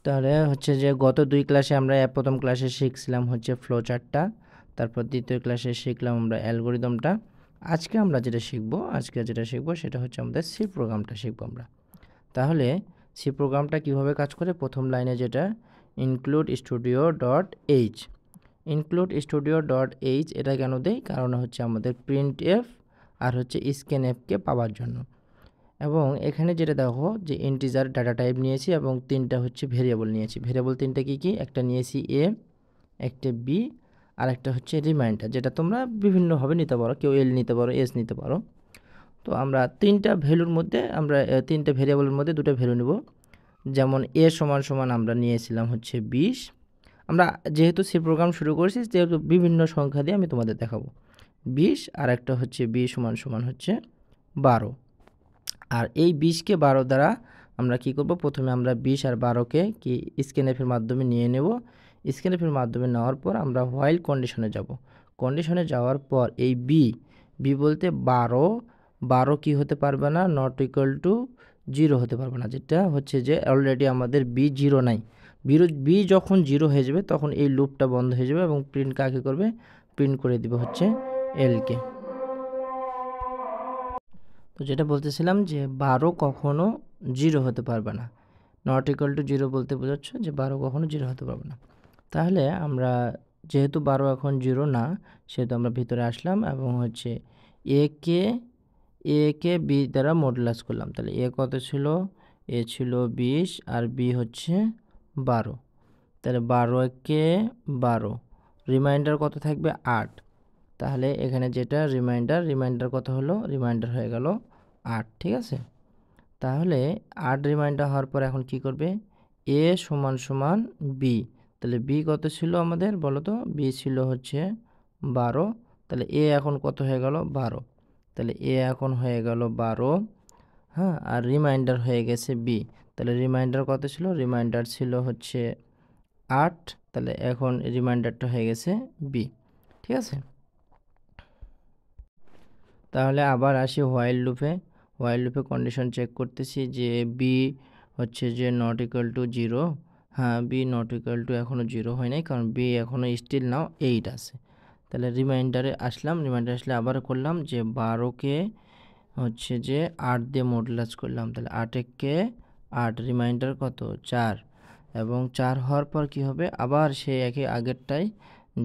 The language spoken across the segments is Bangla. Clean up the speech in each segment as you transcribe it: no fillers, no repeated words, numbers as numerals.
তাহলে হচ্ছে যে গত 2 ক্লাসে আমরা প্রথম ক্লাসে শিখছিলাম হচ্ছে ফ্লো চার্টটা, তারপর দ্বিতীয় ক্লাসে শিখলাম আমরা অ্যালগরিদমটা। আজকে যেটা শিখবো সেটা হচ্ছে আমাদের সি প্রোগ্রামটা শিখবো আমরা। তাহলে সি প্রোগ্রামটা কিভাবে কাজ করে, প্রথম লাইনে যেটা include studio.h এটা কেন দেই, কারণ হচ্ছে আমাদের printf আর হচ্ছে scanfকে পাওয়ার জন্য। এবং এখানে যেটা দেখো যে ইন্টিজার ডাটা টাইপ নিয়েছি এবং 3টা হচ্ছে ভেরিয়েবল নিয়েছি। ভেরিয়েবল 3টা কি একটা নিয়েছি a, একটা b, আর একটা হচ্ছে রিমাইন্ডার, যেটা তোমরা বিভিন্নভাবে নিতে পারো, কেউ l নিতে পারো, s নিতে পারো। তো আমরা 3টা ভ্যালুর মধ্যে আমরা 3টা ভেরিয়েবলের মধ্যে 2টা ভ্যালু নেব। যেমন a = আমরা নিয়েছিলাম হচ্ছে 20। আমরা যেহেতু সি প্রোগ্রাম শুরু করেছি যেহেতু বিভিন্ন সংখ্যা দিয়ে আমি তোমাদের দেখাবো। 20 আর একটা হচ্ছে b হচ্ছে 12। আর এই 20কে 12 দ্বারা আমরা কি করব, প্রথমে আমরা 20 আর 12কে কি স্ক্যানএফের মাধ্যমে নিয়ে নেব। স্ক্যানএফের মাধ্যমে নেওয়ার পর আমরা হোয়াইল কন্ডিশনে যাব। কন্ডিশনে যাওয়ার পর এই বি বলতে 12 কি হতে পারবে না, নট ইকুয়াল টু 0 হতে পারবে না, যেটা হচ্ছে যে অলরেডি আমাদের বি 0 নাই। বি যখন 0 হয়ে যাবে তখন এই লুপটা বন্ধ হয়ে যাবে এবং প্রিন্ট কাকে করবে, প্রিন্ট করে দিবে হচ্ছে এলকে। তো যেটা বলতেছিলাম যে 12 কখনো 0 হতে পারবে না, নট ইকুয়াল টু 0 বলতে বোঝাচ্ছে যে 12 কখনো 0 হতে পারবে না। তাহলে আমরা যেহেতু 12 এখন 0 না, সেহেতু আমরা ভিতরে আসলাম এবং হচ্ছে এ কে বি দ্বারা মডুলাস করলাম। তাহলে এ কত ছিল, এ ছিল 20 আর বি হচ্ছে 12। তাহলে 12 কে 12, রিমাইন্ডার কত থাকবে 8। তাহলে এখানে যেটা রিমাইন্ডার কত হলো, রিমাইন্ডার হয়ে গেল 8। ঠিক আছে, তাহলে 8 রিমাইন্ডার হওয়ার পর এখন কি করবে, এ = বি। তাহলে বি কত ছিল আমাদের বলো তো, বি ছিল হচ্ছে 12। তাহলে এ এখন কত হয়ে গেল, 12। তাহলে এ এখন হয়ে গেল 12, হ্যাঁ, আর রিমাইন্ডার হয়ে গেছে বি। তাহলে রিমাইন্ডার কত ছিল, রিমাইন্ডার ছিল হচ্ছে 8। তাহলে এখন রিমাইন্ডারটা হয়ে গেছে বি। ঠিক আছে, তাহলে আবার আসি হোয়াইল লুপে কন্ডিশন চেক করতেছি যে বি হচ্ছে যে নট ইকুয়াল টু 0। হ্যাঁ, বি নট ইকুয়াল টু এখনও 0 হয় নাই, কারণ বি এখনও স্টিল নাও 8 আছে। তাহলে রিমাইন্ডারে আসলে আবার করলাম যে 12কে হচ্ছে যে 8 দিয়ে মডুলাস করলাম। তাহলে 8 8, রিমাইন্ডার কত 4। এবং 4 হওয়ার পর কি হবে, আবার সেই একই আগেরটাই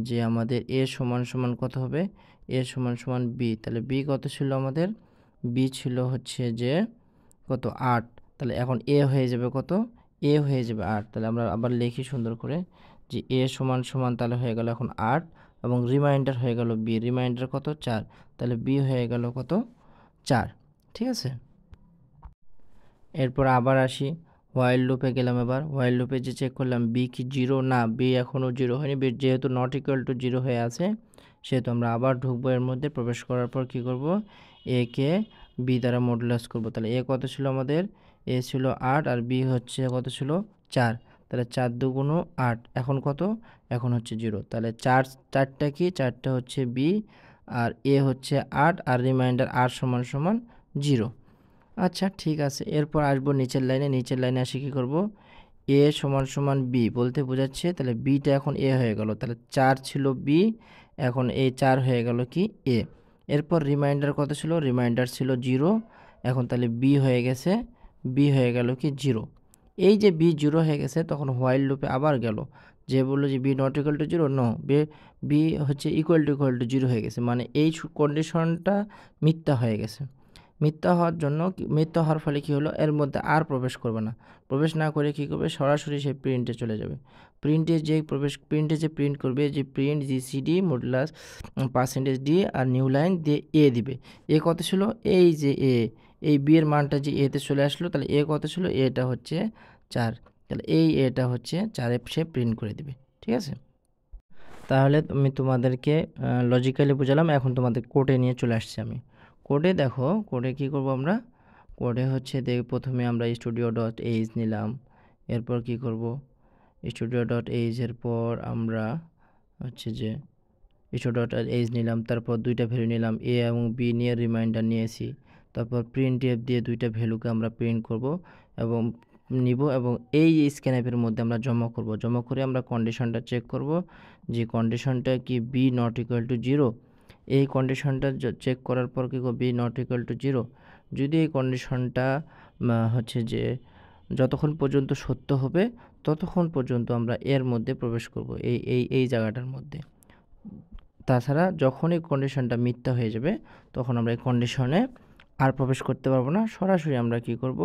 যে আমাদের এ সমান কত হবে, এ সমান বি। তাহলে বি কত ছিল আমাদের, বি ছিল হচ্ছে যে কত 8। তাহলে এখন এ হয়ে যাবে কত, এ হয়ে যাবে 8। তাহলে আমরা আবার লিখি সুন্দর করে যে এ সমান তাহলে হয়ে গেল এখন 8 এবং রিমাইন্ডার হয়ে গেল বি, রিমাইন্ডার কত 4। তাহলে বি হয়ে গেল কত 4। ঠিক আছে, এরপর আবার আসি হোয়াইল লুপে গেলাম। এবার হোয়াইল লুপে যে চেক করলাম বি কি 0 না, বি এখনও 0 হয়নি, বি যেহেতু নট ইকুয়াল টু 0 হয়ে আছে সেহেতু আমরা আবার ঢুকবো এর মধ্যে। প্রবেশ করার পর কি করব, এ কে বি দ্বারা মডুলাস করব। তাহলে এ কত ছিল আমাদের, এ ছিল 8 আর বি হচ্ছে কত ছিল 4। তাহলে 4 দুগুণ 8, এখন কত, এখন হচ্ছে 0। তাহলে 4টা কি, 4টা হচ্ছে বি আর এ হচ্ছে 8 আর রিমাইন্ডার আর সমান 0। আচ্ছা ঠিক আছে, এরপর আসবো নিচের লাইনে আসি কি করব, এ সমান বি বলতে বোঝাচ্ছে তাহলে বিটা এখন এ হয়ে গেল। তাহলে 4 ছিল বি, এখন এই 4 হয়ে গেল কি এ। এরপর রিমাইন্ডার কত ছিল, রিমাইন্ডার ছিল 0। এখন তাহলে বি হয়ে গেল কি 0। এই যে বি 0 হয়ে গেছে তখন হোয়াইল লুপে আবার গেল, যে বললো যে B not equal to 0, no, B হচ্ছে ইকুয়াল টু 0 হয়ে গেছে, মানে এই কন্ডিশনটা মিথ্যা হয়ে গেছে। মিথ্যা হওয়ার ফলে কি হলো, এর মধ্যে আর প্রবেশ করবে না। প্রবেশ না করে কি করবে, সরাসরি সেই প্রিন্টে চলে যাবে। প্রিন্টে যে প্রিন্ট করবে, যে প্রিন্ট জিসিডি মডুলাস %d আর নিউ লাইন দিয়ে এ দিবে। এ কত ছিল, এই যে এই বি এর মানটা যে এতে চলে আসলো, তাহলে এ কত ছিল, এটা হচ্ছে 4। তাহলে এই এটা হচ্ছে 4 সে প্রিন্ট করে দিবে। ঠিক আছে, তাহলে আমি তোমাদেরকে লজিক্যালি বোঝালাম। এখন তোমাদের কোডে নিয়ে চলে আসছি আমি। কোডে দেখো, কোডে কি করব আমরা, কোডে হচ্ছে প্রথমে আমরা studio.h নিলাম। এরপর কি করব, studio.h এর পর আমরা হচ্ছে যে studio.h নিলাম, তারপর 2টা ভ্যালু নিলাম, এ এবং বি নিয়ে রিমাইন্ডার নিয়েছি। তারপর প্রিন্টএফ দিয়ে 2টা ভ্যালুকে আমরা প্রিন্ট করব এবং নিব এবং এই স্ক্যানআপের মধ্যে আমরা জমা করব। জমা করে আমরা কন্ডিশনটা চেক করব যে কন্ডিশনটা কি বি নট ইকুয়াল টু 0। এই কন্ডিশনটা চেক করার পর কি বি নট ইকুয়াল টু 0, যদি এই কন্ডিশনটা হচ্ছে যে যতক্ষণ পর্যন্ত সত্য হবে ততক্ষণ পর্যন্ত আমরা এর মধ্যে প্রবেশ করব, এই জায়গাটার মধ্যে। তাছাড়া যখনই কন্ডিশনটা মিথ্যা হয়ে যাবে তখন আমরা এই কন্ডিশনে আর প্রবেশ করতে পারবো না। সরাসরি আমরা কি করব,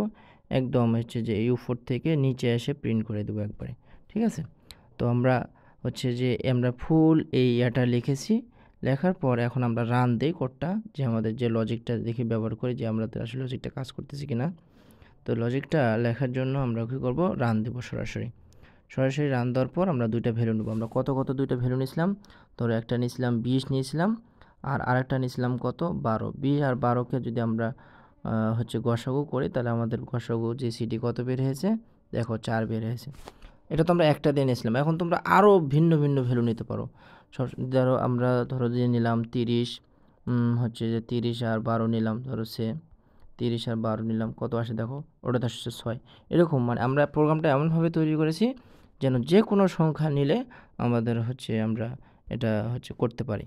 একদম হচ্ছে যে U4 থেকে নিচে এসে প্রিন্ট করে দেবো একবারে। ঠিক আছে, তো আমরা হচ্ছে যে আমরা ফুল এই ইয়াটা লিখেছি। লেখার পর এখন আমরা রান দেই কোডটা, যে আমাদের যে লজিকটা দেখি ব্যবহার করি যে আমরা আসলে লজিকটা কাজ করতেছি কিনা। তো লজিকটা লেখার জন্য আমরা কী করব, রান দেব সরাসরি। রান দেওয়ার পর আমরা দুইটা ভ্যালু নেব। আমরা কত দুইটা ভ্যালু নিয়েছিলাম, ধরো একটা নিয়েছিলাম 20 নিয়েছিলাম, আর আরেকটা নিয়েছিলাম কত 12। 20 আর 12কে যদি আমরা হচ্ছে গসাগু করি তাহলে আমাদের গসাগু জিসিডি কত বের হয়েছে, দেখো 4 বের হয়েছে। এটা তো আমরা একটা দিয়ে নিয়েছিলাম। এখন তোমরা আরও ভিন্ন ভিন্ন ভ্যালু নিতে পারো। ধরো আমরা দিয়ে নিলাম 30, হচ্ছে যে 30 আর 12 নিলাম, ধরো 30 আর 12 নিলাম, কত আসে দেখো, ওটাতে আসছে 6। এরকম মানে আমরা প্রোগ্রামটা এমনভাবে তৈরি করেছি যেন যে কোনো সংখ্যা নিলে আমাদের হচ্ছে আমরা এটা হচ্ছে করতে পারি।